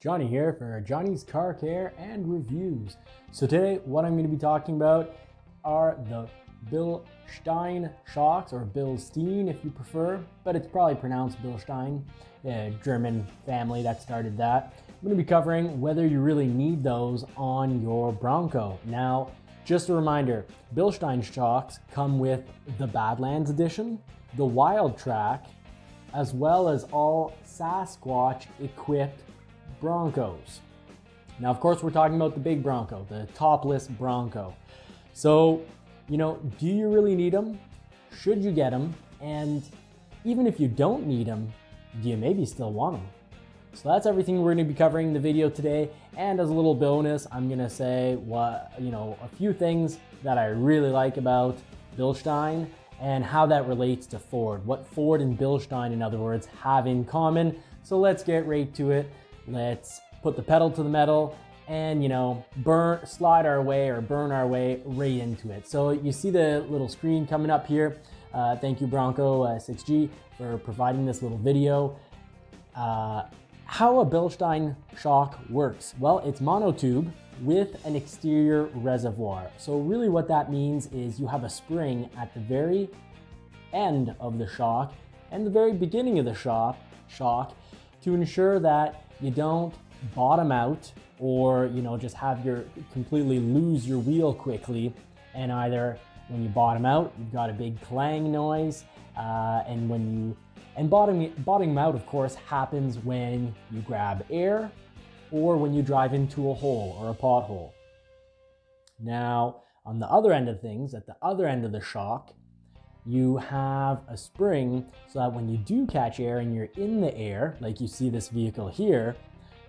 Johnny here for Johnny's Car Care and Reviews. So today what I'm going to be talking about are the Bilstein shocks, or Bilstein if you prefer, but it's probably pronounced Bilstein, a German family that started that. I'm going to be covering whether you really need those on your Bronco. Now, just a reminder, Bilstein shocks come with the Badlands edition, the Willdtrak, as well as all Sasquatch equipped Broncos. Now, of course, we're talking about the big Bronco, the topless Bronco. So, do you really need them? Should you get them? And even if you don't need them, do you maybe still want them? So that's everything we're going to be covering in the video today. And as a little bonus, I'm going to say a few things that I really like about Bilstein and how that relates to Ford. What Ford and Bilstein, in other words, have in common. So let's get right to it. Let's put the pedal to the metal and, burn our way right into it. So you see the little screen coming up here. Thank you, Bronco 6G, for providing this little video. How a Bilstein shock works. Well, it's monotube with an exterior reservoir. So really what that means is you have a spring at the very end of the shock and the very beginning of the shock to ensure that you don't bottom out or just have completely lose your wheel quickly, and either when you bottom out you've got a big clang noise, and bottoming out, of course, happens when you grab air or when you drive into a hole or a pothole. Now, on the other end of things, at the other end of the shock, you have a spring so that when you do catch air and you're in the air, like you see this vehicle here,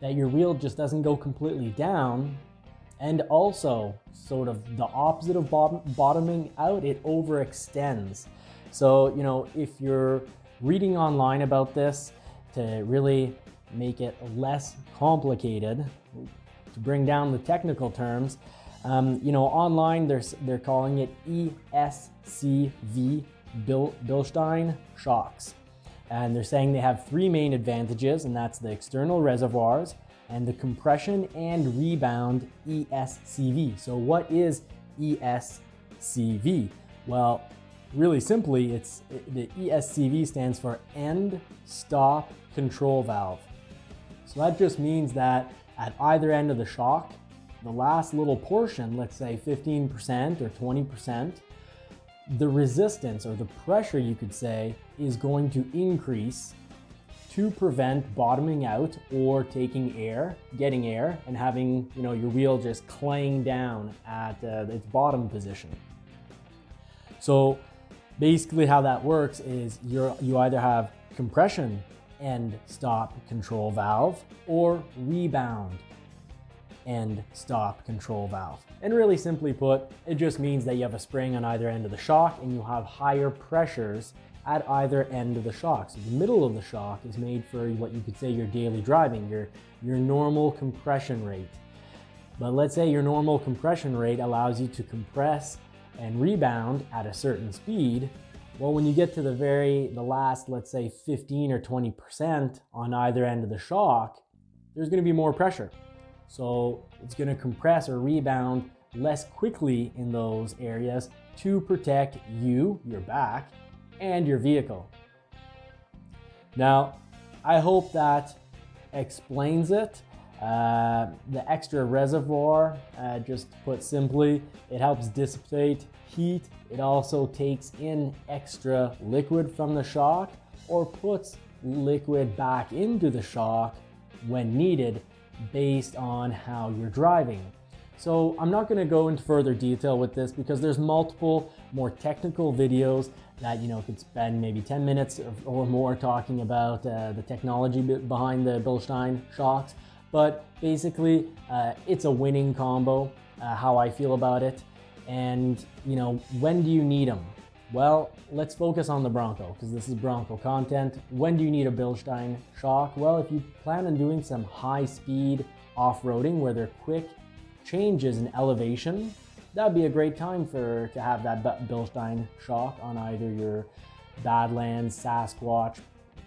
that your wheel just doesn't go completely down. And also, sort of the opposite of bottoming out, it overextends. So, if you're reading online about this, to really make it less complicated, to bring down the technical terms, online they're calling it ESCV Bilstein shocks. And they're saying they have three main advantages, and that's the external reservoirs and the compression and rebound ESCV. So what is ESCV? Well, really simply, the ESCV stands for End Stop Control Valve. So that just means that at either end of the shock, the last little portion, let's say 15% or 20%, the resistance or the pressure, you could say, is going to increase to prevent bottoming out or getting air and having your wheel just clang down at its bottom position. So basically how that works is you either have compression end stop control valve or rebound end stop control valve. And really simply put, it just means that you have a spring on either end of the shock and you have higher pressures at either end of the shock. So the middle of the shock is made for what you could say your daily driving, your normal compression rate. But let's say your normal compression rate allows you to compress and rebound at a certain speed. Well, when you get to the last, let's say 15 or 20% on either end of the shock, there's going to be more pressure. So it's going to compress or rebound less quickly in those areas to protect you, your back, and your vehicle. Now, I hope that explains it. The extra reservoir, just put simply, it helps dissipate heat. It also takes in extra liquid from the shock or puts liquid back into the shock when needed based on how you're driving. So I'm not going to go into further detail with this because there's multiple more technical videos that could spend maybe 10 minutes or more talking about the technology behind the Bilstein shocks. But basically, it's a winning combo, how I feel about it. And, when do you need them? Well, let's focus on the Bronco because this is Bronco content. When do you need a Bilstein shock? Well, if you plan on doing some high-speed off-roading where there are quick changes in elevation, that'd be a great time to have that Bilstein shock on either your Badlands, Sasquatch,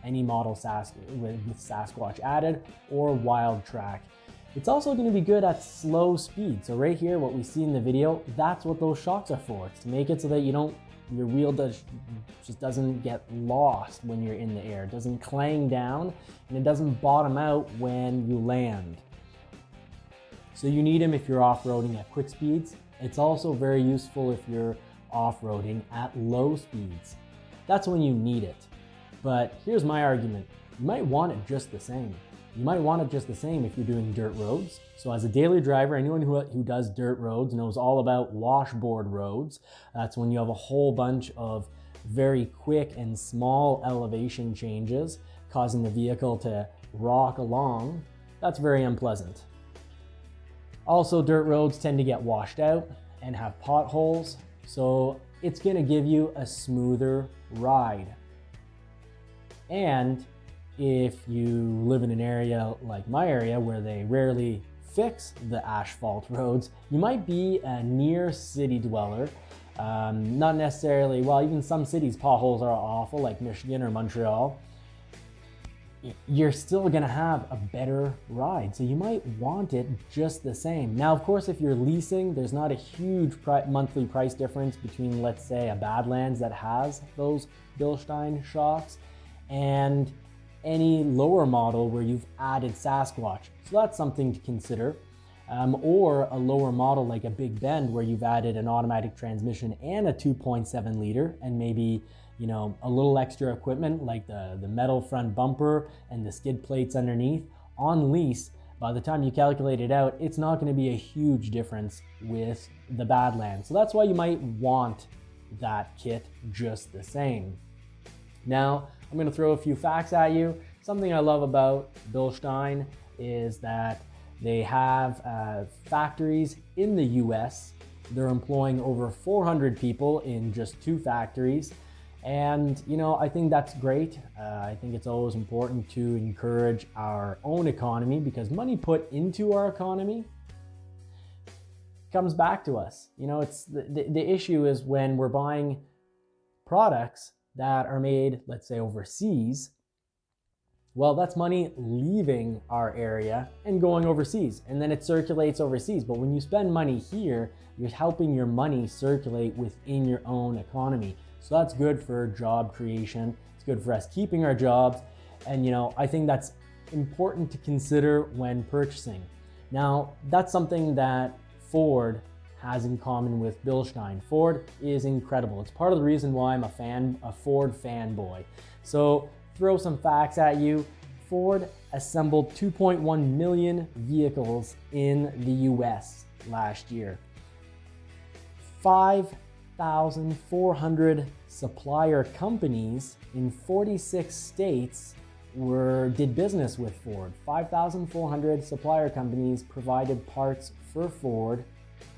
any model with Sasquatch added or Willdtrak. It's also going to be good at slow speed. So right here, what we see in the video, that's what those shocks are for. It's to make it so that your wheel just doesn't get lost when you're in the air. It doesn't clang down and it doesn't bottom out when you land. So you need them if you're off-roading at quick speeds. It's also very useful if you're off-roading at low speeds. That's when you need it. But here's my argument. You might want it just the same. You might want it just the same if you're doing dirt roads. So as a daily driver, anyone who does dirt roads knows all about washboard roads. That's when you have a whole bunch of very quick and small elevation changes causing the vehicle to rock along. That's very unpleasant. Also, dirt roads tend to get washed out and have potholes, so it's going to give you a smoother ride. And if you live in an area like my area where they rarely fix the asphalt roads, you might be a near city dweller. Not necessarily, well, even some cities potholes are awful, like Michigan or Montreal. You're still gonna have a better ride, so you might want it just the same. Now, of course, if you're leasing, there's not a huge monthly price difference between, let's say, a Badlands that has those Bilstein shocks and any lower model where you've added Sasquatch. So that's something to consider. Or a lower model like a Big Bend where you've added an automatic transmission and a 2.7 liter and maybe, you know, a little extra equipment like the metal front bumper and the skid plates underneath on lease. By the time you calculate it out, it's not going to be a huge difference with the Badlands. So that's why you might want that kit just the same. Now, I'm going to throw a few facts at you. Something I love about Bilstein is that they have factories in the US. They're employing over 400 people in just 2 factories. And, you know, I think that's great. I think it's always important to encourage our own economy because money put into our economy comes back to us. You know, it's the issue is when we're buying products that are made, let's say, overseas. Well, that's money leaving our area and going overseas, and then it circulates overseas. But when you spend money here, you're helping your money circulate within your own economy. So that's good for job creation. It's good for us keeping our jobs. And, you know, I think that's important to consider when purchasing. Now, that's something that Ford has in common with Bilstein. Ford is incredible. It's part of the reason why I'm a Ford fanboy. So throw some facts at you. Ford assembled 2.1 million vehicles in the US last year. 5,400 supplier companies in 46 states did business with Ford. 5,400 supplier companies provided parts for Ford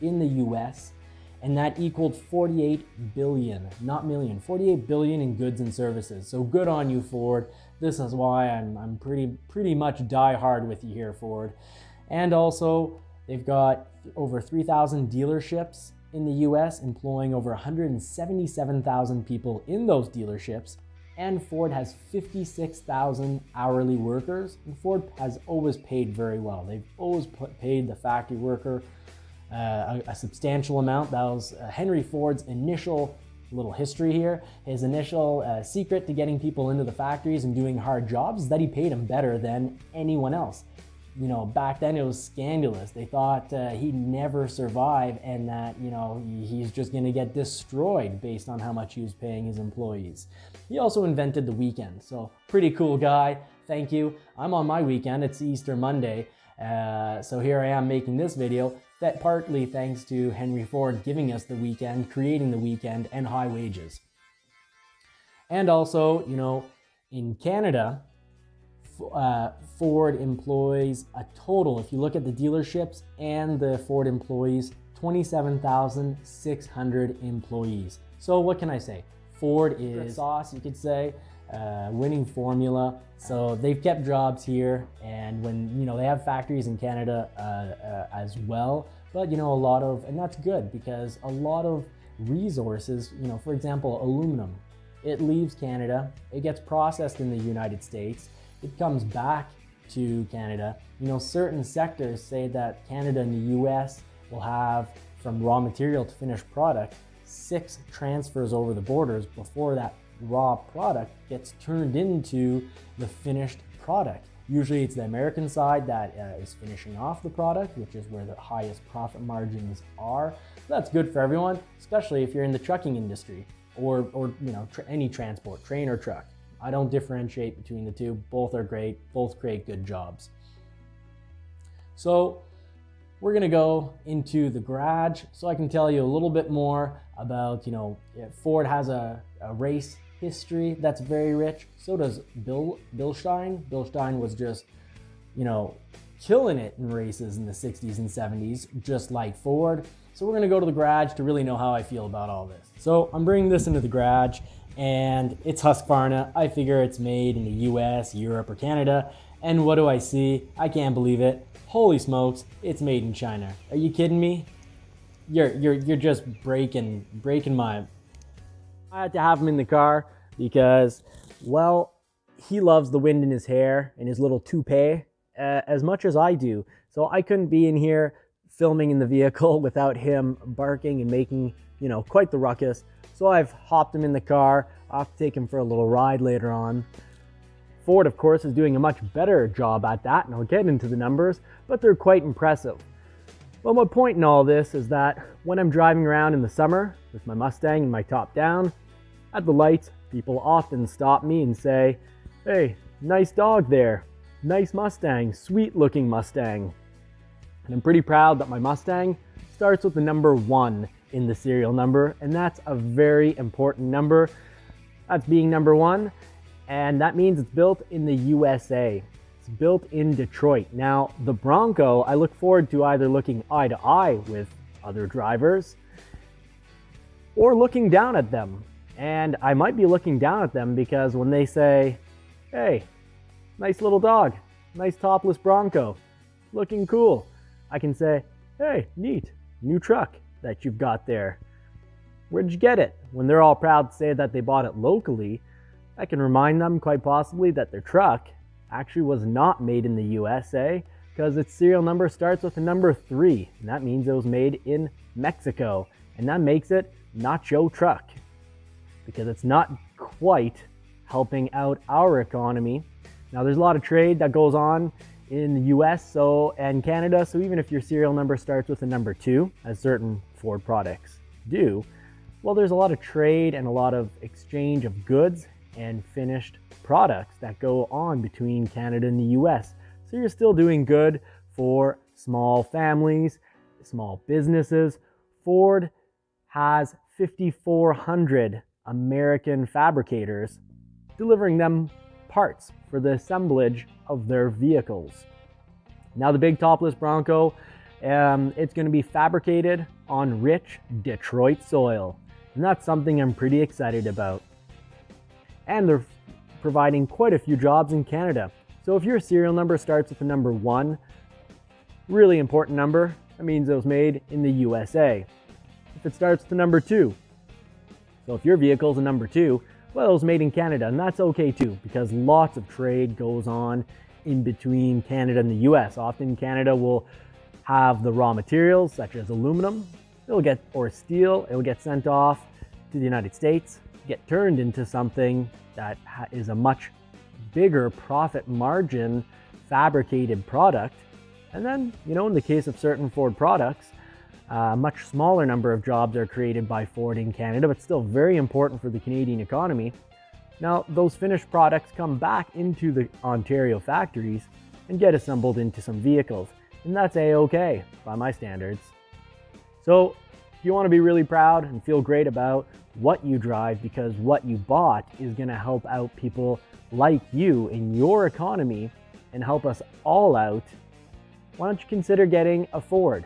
in the US, and that equaled 48 billion, not million, 48 billion in goods and services. So good on you, Ford. This is why I'm pretty much die hard with you here, Ford. And also, they've got over 3,000 dealerships in the US, employing over 177,000 people in those dealerships. And Ford has 56,000 hourly workers, and Ford has always paid very well. They've always paid the factory worker a substantial amount. That was Henry Ford's initial little history here. His initial secret to getting people into the factories and doing hard jobs is that he paid them better than anyone else. You know, back then it was scandalous. They thought he'd never survive and that, you know, he's just going to get destroyed based on how much he was paying his employees. He also invented the weekend. So pretty cool guy. Thank you. I'm on my weekend. It's Easter Monday. So here I am making this video, that partly thanks to Henry Ford giving us the weekend, creating the weekend, and high wages. And also, you know, in Canada, Ford employs a total, if you look at the dealerships and the Ford employees, 27,600 employees. So what can I say? Ford is sauce, you could say. Winning formula. So they've kept jobs here, and when, you know, they have factories in Canada as well, but, you know, and that's good because a lot of resources, you know, for example, aluminum. it leaves Canada, it gets processed in the United States, it comes back to Canada. You know, certain sectors say that Canada and the US will have, from raw material to finished product, 6 transfers over the borders before that raw product gets turned into the finished product. Usually it's the American side that is finishing off the product, which is where the highest profit margins are. So that's good for everyone, especially if you're in the trucking industry or you know, any transport, train or truck. I don't differentiate between the two. Both are great, both create good jobs. So we're gonna go into the garage so I can tell you a little bit more about, you know, Ford has a race history that's very rich. So does Bilstein. Bilstein was just, you know, killing it in races in the 60s and 70s, just like Ford. So we're gonna go to the garage to really know how I feel about all this. So I'm bringing this into the garage, and it's Husqvarna. I figure it's made in the US, Europe, or Canada. And what do I see? I can't believe it. Holy smokes, it's made in China. Are you kidding me? You're just breaking my... I had to have him in the car because, well, he loves the wind in his hair and his little toupee as much as I do. So I couldn't be in here filming in the vehicle without him barking and making, you know, quite the ruckus. So I've hopped him in the car. I'll have to take him for a little ride later on. Ford, of course, is doing a much better job at that, and I'll get into the numbers, but they're quite impressive. Well, my point in all this is that when I'm driving around in the summer with my Mustang and my top down, at the lights, people often stop me and say, "Hey, nice dog there. Nice Mustang, sweet looking Mustang." And I'm pretty proud that my Mustang starts with the number 1 in the serial number, and that's a very important number. That's being number 1, and that means it's built in the USA. It's built in Detroit. Now, the Bronco, I look forward to either looking eye to eye with other drivers or looking down at them. And I might be looking down at them because when they say, "Hey, nice little dog, nice topless Bronco, looking cool," I can say, "Hey, neat, new truck that you've got there. Where'd you get it?" When they're all proud to say that they bought it locally, I can remind them quite possibly that their truck actually was not made in the USA because its serial number starts with the number 3, and that means it was made in Mexico, and that makes it not your truck because it's not quite helping out our economy. Now, there's a lot of trade that goes on in the US and Canada, so even if your serial number starts with the number 2, as certain Ford products do, well, there's a lot of trade and a lot of exchange of goods and finished products that go on between Canada and the US. So you're still doing good for small families, small businesses. Ford has 5,400 American fabricators delivering them parts for the assemblage of their vehicles. Now, the big topless Bronco, it's going to be fabricated on rich Detroit soil, and that's something I'm pretty excited about. And they're providing quite a few jobs in Canada. So if your serial number starts with the number 1, really important number, that means it was made in the USA. If it starts with the number 2, so if your vehicle's a number 2, well, it was made in Canada, and that's okay too, because lots of trade goes on in between Canada and the US. Often Canada will have the raw materials, such as aluminum, or steel. It'll get sent off to the United States, get turned into something that is a much bigger profit margin fabricated product. And then, you know, in the case of certain Ford products, a much smaller number of jobs are created by Ford in Canada, but still very important for the Canadian economy. Now, those finished products come back into the Ontario factories and get assembled into some vehicles. And that's a-okay by my standards. So if you want to be really proud and feel great about what you drive because what you bought is going to help out people like you in your economy and help us all out, why don't you consider getting a Ford?